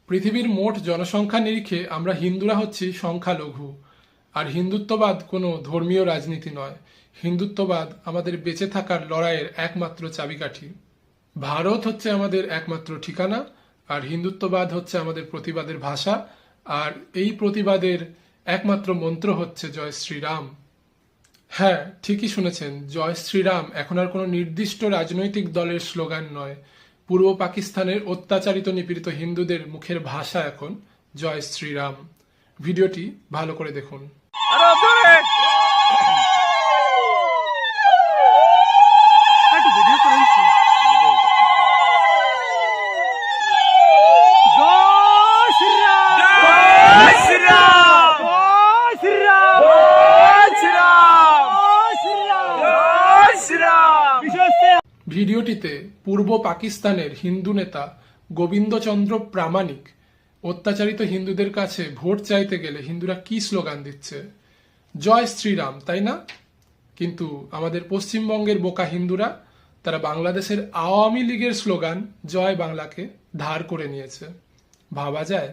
পৃথিবীর মোট জনসংখ্যা নিরিখে আমরা হিন্দুরা হচ্ছি সংখ্যালঘু। আর হিন্দুত্ববাদ কোনো ধর্মীয় রাজনীতি নয়। হিন্দুত্ববাদ আমাদের বেঁচে থাকার লড়াইয়ের একমাত্র চাবিকাঠি। ভারত হচ্ছে আমাদের একমাত্র ঠিকানা, আর হিন্দুত্ববাদ হচ্ছে আমাদের প্রতিবাদের ভাষা। আর এই প্রতিবাদের একমাত্র মন্ত্র হচ্ছে জয় শ্রীরাম। হ্যাঁ, ঠিকই শুনেছেন, জয় শ্রীরাম এখন আর কোনো নির্দিষ্ট রাজনৈতিক দলের স্লোগান নয়। পূর্ব পাকিস্তানের অত্যাচারিত নিপীড়িত হিন্দুদের মুখের ভাষা এখন জয় শ্রীরাম। ভিডিওটি ভালো করে দেখুন। ভিডিওটিতে পূর্ব পাকিস্তানের হিন্দু নেতা গোবিন্দচন্দ্র প্রামাণিক অত্যাচারিত হিন্দুদের কাছে ভোট চাইতে গেলে হিন্দুরা কি স্লোগান দিচ্ছে? জয় শ্রীরাম, তাই না? কিন্তু আমাদের পশ্চিমবঙ্গের বোকা হিন্দুরা তারা বাংলাদেশের আওয়ামী লীগের স্লোগান জয় বাংলাকে ধার করে নিয়েছে। ভাবা যায়?